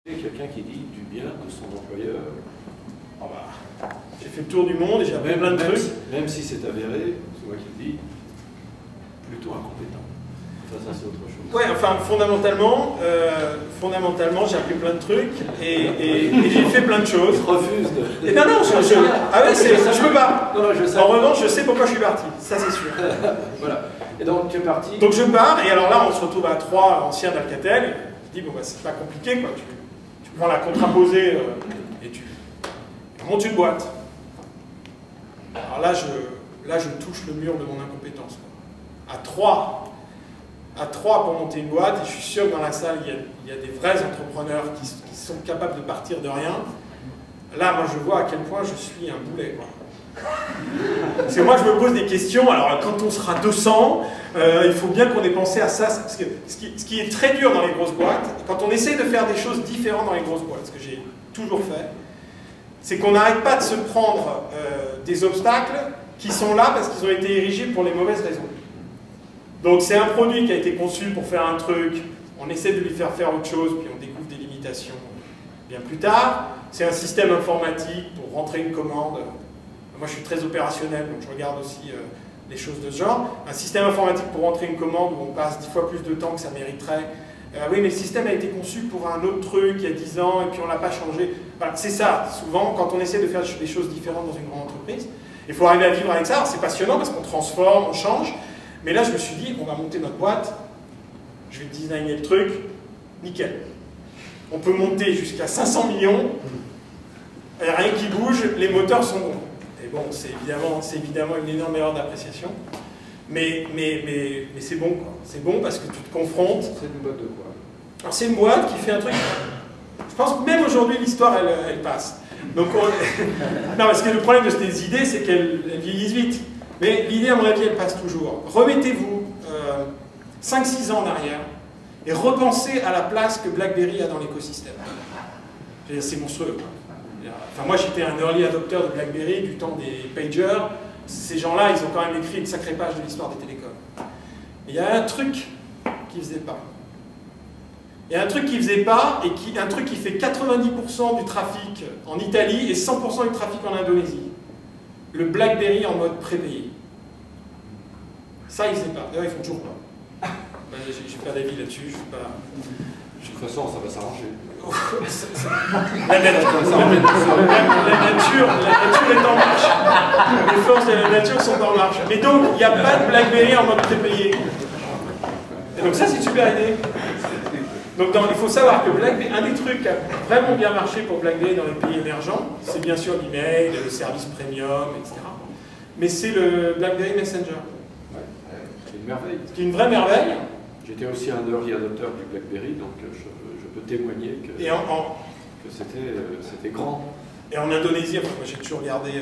Quelqu'un qui dit du bien de son employeur. Oh bah, j'ai fait le tour du monde et j'ai appris plein de trucs. Même si c'est avéré, c'est moi qui le dis, plutôt incompétent. Enfin, ça c'est autre chose. Ouais, enfin, fondamentalement j'ai appris plein de trucs et j'ai fait plein de choses. Je refuse de... Et non, ah ouais, je peux pas. Non, je sais. En revanche, je sais pourquoi je suis parti, ça c'est sûr. Voilà. Et donc tu es parti. Donc je pars, et alors là on se retrouve à 3 anciens d'Alcatel. Je dis, bon bah c'est pas compliqué quoi. Tu prends la contraposée et tu montes une boîte. Alors là je touche le mur de mon incompétence. À 3 pour monter une boîte, et je suis sûr que dans la salle il y a des vrais entrepreneurs qui sont capables de partir de rien. Là moi je vois à quel point je suis un boulet quoi. Parce que moi je me pose des questions, alors quand on sera 200, il faut bien qu'on ait pensé à ça, parce que ce qui est très dur dans les grosses boîtes, quand on essaie de faire des choses différentes dans les grosses boîtes, ce que j'ai toujours fait, c'est qu'on n'arrête pas de se prendre des obstacles qui sont là parce qu'ils ont été érigés pour les mauvaises raisons. Donc c'est un produit qui a été conçu pour faire un truc, on essaie de lui faire autre chose, puis on découvre des limitations bien plus tard. C'est un système informatique pour rentrer une commande. Moi, je suis très opérationnel, donc je regarde aussi les choses de ce genre. Un système informatique pour rentrer une commande où on passe 10 fois plus de temps que ça mériterait. Oui, mais le système a été conçu pour un autre truc il y a 10 ans et puis on ne l'a pas changé. Voilà, c'est ça, souvent, quand on essaie de faire des choses différentes dans une grande entreprise, il faut arriver à vivre avec ça. C'est passionnant parce qu'on transforme, on change. Mais là, je me suis dit, on va monter notre boîte, je vais designer le truc, nickel. On peut monter jusqu'à 500 millions, il n'y a rien qui bouge, les moteurs sont bons. Et bon, c'est évidemment une énorme erreur d'appréciation, mais c'est bon, quoi. C'est bon parce que tu te confrontes. C'est une boîte de quoi? Alors c'est une boîte qui fait un truc. Je pense que même aujourd'hui l'histoire elle passe. Donc non, parce que le problème de ces idées, c'est qu'elles vieillissent vite. Mais l'idée, à mon avis, elle passe toujours. Remettez-vous 5-6 ans en arrière et repensez à la place que BlackBerry a dans l'écosystème. C'est monstrueux. Enfin, moi, j'étais un early adopter de BlackBerry du temps des pagers. Ces gens-là, ils ont quand même écrit une sacrée page de l'histoire des télécoms. Mais il y a un truc qu'ils ne faisaient pas. Il y a un truc qu'ils ne faisaient pas, et un truc qui fait 90% du trafic en Italie et 100% du trafic en Indonésie. Le BlackBerry en mode prépayé. Ça, ils ne faisaient pas. D'ailleurs, ils font toujours pas. Je ne vais pas d'avis là-dessus. Je suis pas... De toute façon, ça va s'arranger. La nature est en marche. Les forces de la nature sont en marche. Mais donc, il n'y a pas de BlackBerry en mode prépayé. Et donc ça, c'est une super idée. Donc il faut savoir que BlackBerry, un des trucs qui a vraiment bien marché pour BlackBerry dans les pays émergents, c'est bien sûr l'email, le service premium, etc. Mais c'est le BlackBerry Messenger. Ouais, c'est une merveille. C'est une vraie merveille. J'étais aussi un early adopteur du BlackBerry, donc je peux témoigner que c'était grand. Et en Indonésie, enfin, moi j'ai toujours regardé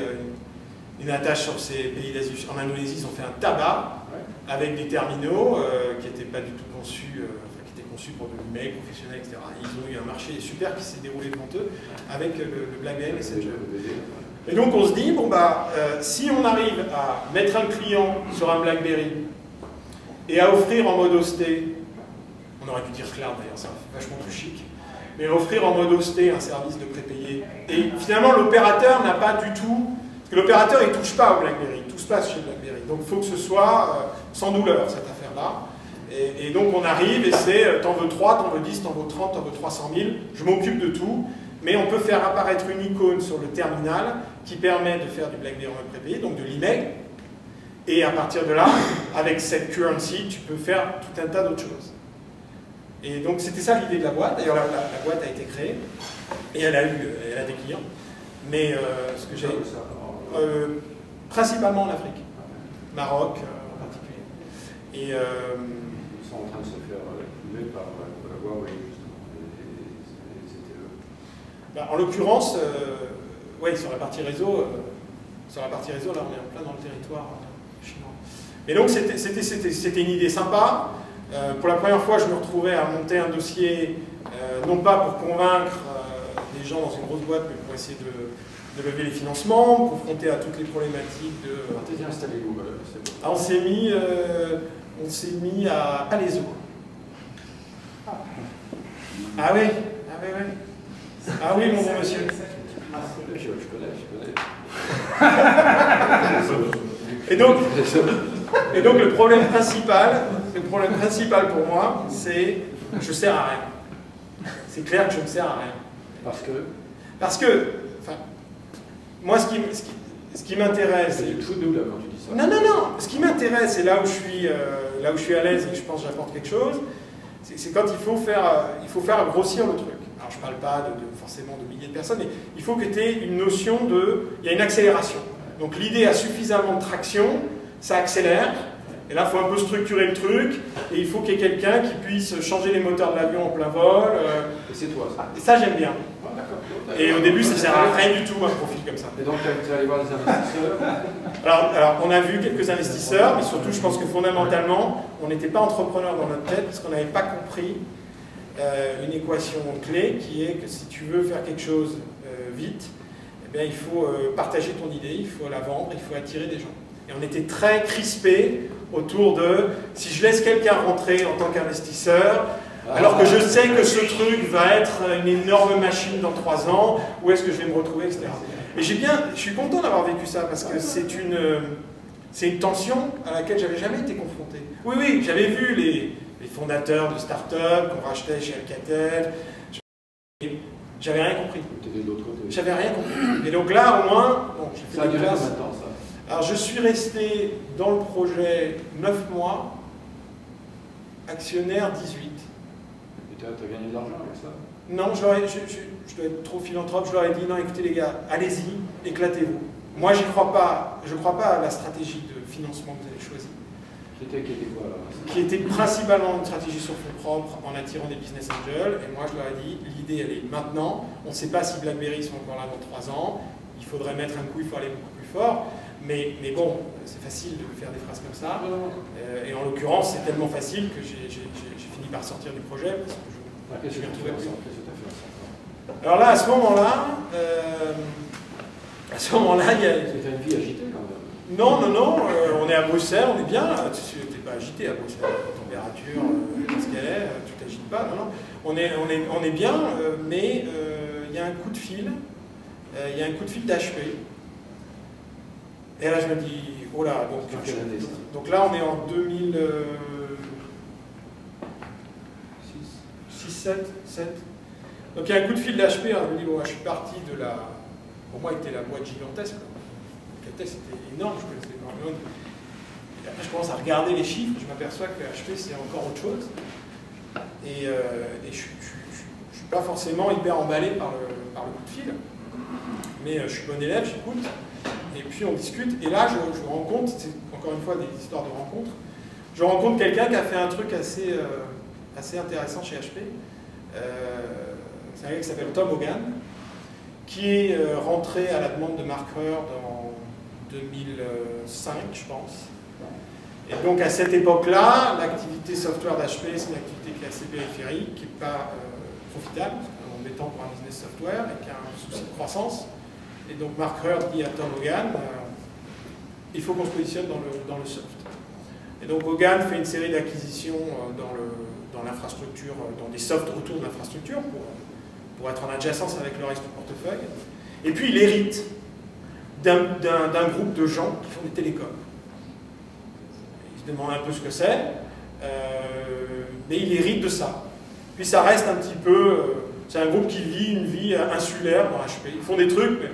une attache sur ces pays d'Asie. En Indonésie, ils ont fait un tabac avec des terminaux qui n'étaient pas du tout conçus, qui étaient conçus pour de l'email professionnel, etc. Ils ont eu un marché super qui s'est déroulé devant eux avec le BlackBerry Messenger. Et donc on se dit, bon bah, si on arrive à mettre un client sur un BlackBerry et à offrir en mode hosté, on aurait dû dire cloud d'ailleurs, ça fait vachement plus chic, mais offrir en mode hosté un service de prépayé. Et finalement l'opérateur n'a pas du tout, parce que l'opérateur il ne touche pas au BlackBerry, tout se passe chez BlackBerry. Donc il faut que ce soit sans douleur cette affaire-là. Et donc on arrive et c'est t'en veux 3, t'en veux 10, t'en veux 30, t'en veux 300 000, je m'occupe de tout, mais on peut faire apparaître une icône sur le terminal qui permet de faire du BlackBerry en mode prépayé, donc de l'email. Et à partir de là, avec cette currency, tu peux faire tout un tas d'autres choses. Et donc c'était ça l'idée de la boîte. D'ailleurs la boîte a été créée et elle a des clients. Mais ce que j'ai principalement en Afrique, Maroc en particulier. Et ils sont en train de se faire couler par la Huawei justement. En l'occurrence, oui, sur la partie réseau, là on est en plein dans le territoire chinois. Mais donc c'était une idée sympa. Pour la première fois, je me retrouvais à monter un dossier, non pas pour convaincre des gens dans une grosse boîte, mais pour essayer de lever les financements, confronter à toutes les problématiques de... T'es installé où? Ah, on s'est mis à Palaiseau. Ah oui, Ah oui, mon bon monsieur. Je connais. Et donc le problème principal pour moi, c'est que je ne sers à rien. C'est clair que je ne sers à rien. Parce que, enfin, moi, ce qui m'intéresse... C'est du foot de où là quand tu dis ça? Non. Ce qui m'intéresse, et là où je suis à l'aise et que je pense que j'apporte quelque chose, c'est quand il faut faire grossir le truc. Alors, je ne parle pas forcément de milliers de personnes, mais il faut que tu aies une notion de... Il y a une accélération. Donc, l'idée a suffisamment de traction, ça accélère, et là, il faut un peu structurer le truc, et il faut qu'il y ait quelqu'un qui puisse changer les moteurs de l'avion en plein vol. Et c'est toi, ça? Et ça, j'aime bien. Ah, d'accord. Et au début, ça ne sert à rien du tout, un profil comme ça. Et donc, tu es allé voir des investisseurs? Alors, on a vu quelques investisseurs, mais surtout, je pense que fondamentalement, on n'était pas entrepreneur dans notre tête, parce qu'on n'avait pas compris une équation clé, qui est que si tu veux faire quelque chose vite, eh bien, il faut partager ton idée, il faut la vendre, il faut attirer des gens. Et on était très crispés autour de si je laisse quelqu'un rentrer en tant qu'investisseur, alors que je sais que ce truc va être une énorme machine dans 3 ans, où est-ce que je vais me retrouver, etc. Et je suis content d'avoir vécu ça, parce que c'est une tension à laquelle j'avais jamais été confronté. Oui, j'avais vu les fondateurs de start-up qu'on rachetait chez Alcatel. J'avais rien compris. J'avais rien compris. Et donc là, au moins, bon, j'ai fait des classes. Alors, je suis resté dans le projet 9 mois, actionnaire 18. Et tu as gagné de l'argent avec ça? Non, je dois être trop philanthrope, je leur ai dit non, écoutez les gars, allez-y, éclatez-vous. Moi, je crois pas à la stratégie de financement que vous avez choisie. Qui était quoi alors? Qui était principalement une stratégie sur fonds propres en attirant des business angels. Et moi, je leur ai dit, l'idée, elle est maintenant. On ne sait pas si BlackBerry sont encore là dans 3 ans. Il faudrait mettre un coup, il faut aller beaucoup plus fort. Mais bon, c'est facile de faire des phrases comme ça. Et en l'occurrence, c'est tellement facile que j'ai fini par sortir du projet. Parce que Qu'est-ce que tu as fait? Alors là, à ce moment-là, il y a... C'était une vie agitée quand même. Non, on est à Bruxelles, on est bien. Tu n'es pas agité à Bruxelles. La température, qu'est-ce qu'elle est, tu t'agites pas. Non. On est bien, mais il y a un coup de fil. Il y a un coup de fil d'HP. Et là, je me dis, oh là, donc là, on est en 2006, 7. Donc il y a un coup de fil d'HP, je me dis, bon, je suis parti de la... Pour moi, c'était la boîte gigantesque. C'était énorme, je connaissais pas. Et après, je commence à regarder les chiffres, je m'aperçois que HP, c'est encore autre chose. Et je ne suis pas forcément hyper emballé par le coup de fil. Mais je suis bon élève, j'écoute. Et puis on discute, et là je rencontre, c'est encore une fois des histoires de rencontres, je rencontre quelqu'un qui a fait un truc assez intéressant chez HP. C'est un gars qui s'appelle Tom Hogan, qui est rentré à la demande de Mark Hurd en 2005, je pense. Et donc à cette époque-là, l'activité software d'HP, c'est une activité qui est assez périphérique, qui n'est pas profitable, embêtant pour un business software, et qui a un souci de croissance. Et donc Mark Hurd dit à Tom Hogan, il faut qu'on se positionne dans le soft. Et donc Hogan fait une série d'acquisitions dans l'infrastructure, dans des softs autour de l'infrastructure, pour être en adjacence avec le reste du portefeuille. Et puis il hérite d'un groupe de gens qui font des télécoms. Il se demande un peu ce que c'est, mais il hérite de ça. Puis ça reste un petit peu... c'est un groupe qui vit une vie insulaire dans HP. Ils font des trucs, mais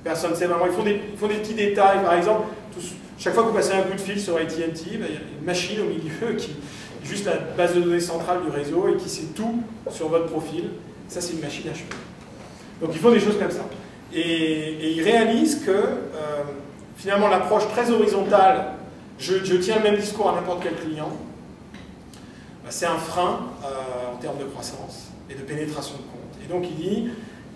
personne ne sait vraiment. Ils font des petits détails. Par exemple, chaque fois que vous passez un coup de fil sur AT&T, il y a une machine au milieu qui est juste la base de données centrale du réseau et qui sait tout sur votre profil. Ça, c'est une machine HP. Donc, ils font des choses comme ça. Et ils réalisent que, finalement, l'approche très horizontale, je tiens le même discours à n'importe quel client, c'est un frein en termes de croissance et de pénétration de compte. Et donc, il dit,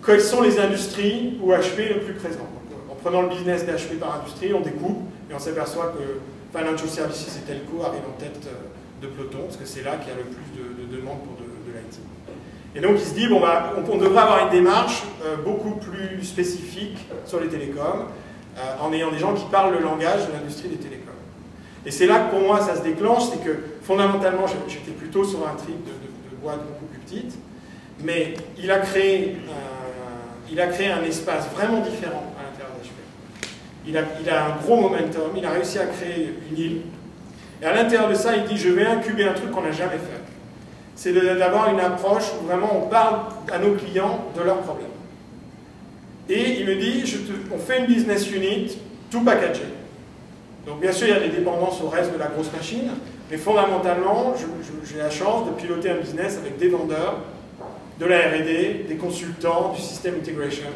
quelles sont les industries où HP est le plus présent? Donc, en prenant le business d'HP par industrie, on découpe et on s'aperçoit que Financial Services et Telco arrivent en tête de peloton, parce que c'est là qu'il y a le plus de demandes pour de l'IT. Et donc, il se dit, bon, bah, on devrait avoir une démarche beaucoup plus spécifique sur les télécoms, en ayant des gens qui parlent le langage de l'industrie des télécoms. Et c'est là que pour moi ça se déclenche, c'est que fondamentalement j'étais plutôt sur un trip de boîte beaucoup plus petite, mais il a créé il a créé un espace vraiment différent à l'intérieur d'HP. Il a un gros momentum, il a réussi à créer une île. Et à l'intérieur de ça, il dit, je vais incuber un truc qu'on n'a jamais fait. C'est d'avoir une approche où vraiment on parle à nos clients de leurs problèmes. Et il me dit, on fait une business unit, tout packagé. Donc bien sûr, il y a des dépendances au reste de la grosse machine, mais fondamentalement, j'ai la chance de piloter un business avec des vendeurs, de la R&D, des consultants, du system integration.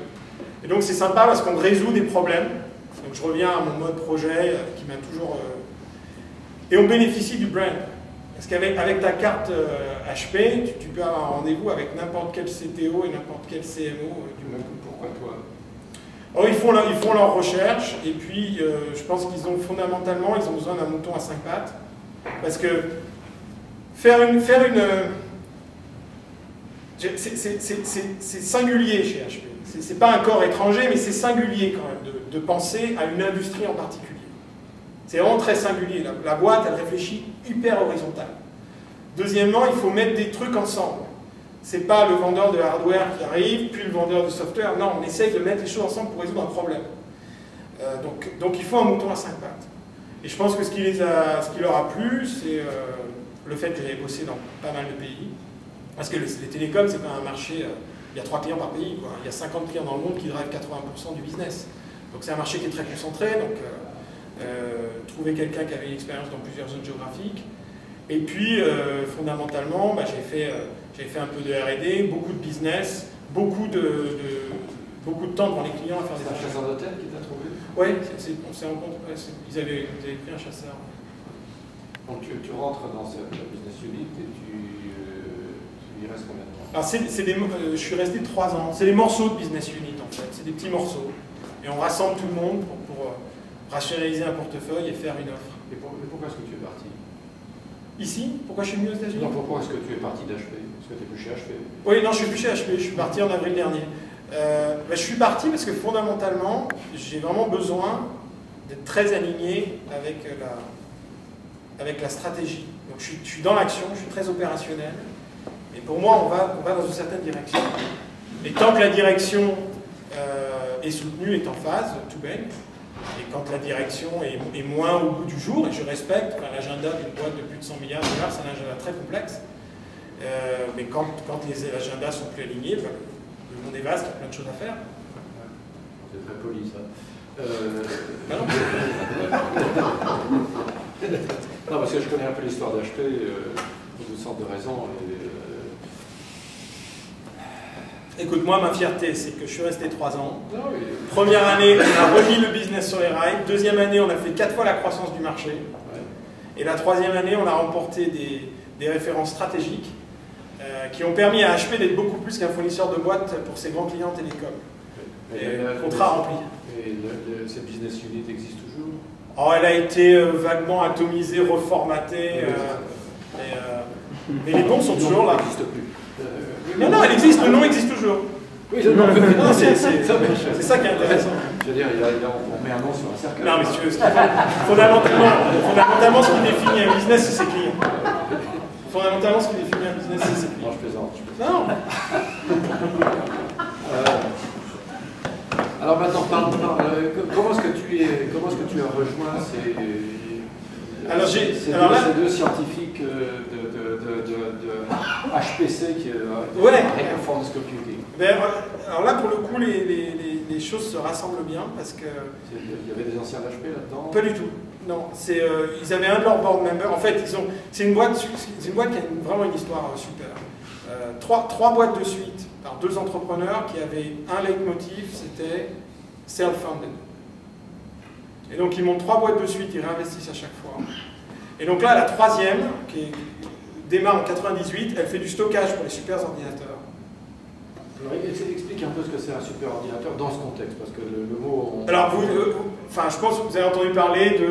Et donc c'est sympa parce qu'on résout des problèmes. Donc je reviens à mon mode projet qui m'a toujours... Et on bénéficie du brand. Parce qu'avec ta carte HP, tu peux avoir un rendez-vous avec n'importe quel CTO et n'importe quel CMO du monde. Pourquoi toi? Alors, ils font leur recherche, et puis je pense qu'ils ont fondamentalement, ils ont besoin d'un mouton à 5 pattes. Parce que c'est singulier chez HP. C'est pas un corps étranger, mais c'est singulier quand même de penser à une industrie en particulier. C'est vraiment très singulier. La boîte, elle réfléchit hyper horizontal. Deuxièmement, il faut mettre des trucs ensemble. C'est pas le vendeur de hardware qui arrive, puis le vendeur de software. Non, on essaye de mettre les choses ensemble pour résoudre un problème. Donc il faut un mouton à 5 pattes. Et je pense que ce qui leur a plu, c'est le fait que j'avais bossé dans pas mal de pays. Parce que les télécoms, c'est pas un marché, il y a 3 clients par pays, quoi. Il y a 50 clients dans le monde qui drivent 80% du business. Donc c'est un marché qui est très concentré, donc trouver quelqu'un qui avait une expérience dans plusieurs zones géographiques. Et puis, fondamentalement, bah, j'ai fait un peu de R&D, beaucoup de business, beaucoup de temps devant les clients à faire des achats. C'est un chasseur d'hôtel qui t'a trouvé? Oui, on s'est rencontrés, ils avaient pris un chasseur. Donc tu rentres dans cette business unit et tu y restes combien de temps? Alors je suis resté 3 ans. C'est des morceaux de business unit en fait, c'est des petits morceaux. Et on rassemble tout le monde pour rationaliser un portefeuille et faire une offre. Et pourquoi est-ce que tu es parti? Ici? Pourquoi je suis venu aux États-Unis? Non, pourquoi est-ce que tu es parti d'HP? Est-ce que tu n'es plus chez HP? Oui, non, je suis plus chez HP, je suis parti en avril dernier. Je suis parti parce que fondamentalement, j'ai vraiment besoin d'être très aligné avec la stratégie. Donc je suis dans l'action, je suis très opérationnel. Et pour moi, on va dans une certaine direction. Et tant que la direction est soutenue, est en phase, tout baigne. Et quand la direction est moins au bout du jour, et je respecte, l'agenda d'une boîte de plus de 100 milliards de dollars, c'est un agenda très complexe. Mais quand les agendas sont plus alignés, le monde est vaste, il y a plein de choses à faire. C'est très poli ça. Ben non. Non, parce que je connais un peu l'histoire d'HP, pour toutes sortes de raisons. Écoute, moi, ma fierté, c'est que je suis resté 3 ans. Non, oui. Première année, on a remis le business sur les rails. Deuxième année, on a fait 4 fois la croissance du marché. Ouais. Et la troisième année, on a remporté des références stratégiques qui ont permis à HP d'être beaucoup plus qu'un fournisseur de boîtes pour ses grands clients télécoms. Et contrat rempli. Et cette business unit existe toujours? Oh, elle a été vaguement atomisée, reformatée. Mais les bons sont toujours là. Elle n'existe plus. Non, elle existe, le nom existe toujours. Oui, non, c'est ça qui est intéressant. Je veux dire, on met un nom sur un cercle. Non, mais si tu veux, fondamentalement, ce qui définit un business, c'est ses clients. Fondamentalement, ce qui définit un business, c'est ses clients. Non, je plaisante. Non. Alors maintenant, comment est-ce que tu as rejoint ces deux scientifiques de HPC qui High Performance Computing? Alors là, pour le coup, les choses se rassemblent bien parce que... Il y avait des anciens d'HP là-dedans? Pas du tout. Non, ils avaient un de leurs board members. En fait, c'est une boîte qui a vraiment une histoire super. 3 boîtes de suite par 2 entrepreneurs qui avaient un leitmotiv, c'était self-funded. Et donc ils montent 3 boîtes de suite, ils réinvestissent à chaque fois. Et donc là, la troisième, qui démarre en 98, elle fait du stockage pour les super ordinateurs. Alors, explique un peu ce que c'est un super ordinateur dans ce contexte, parce que le mot... Alors, je pense que vous avez entendu parler de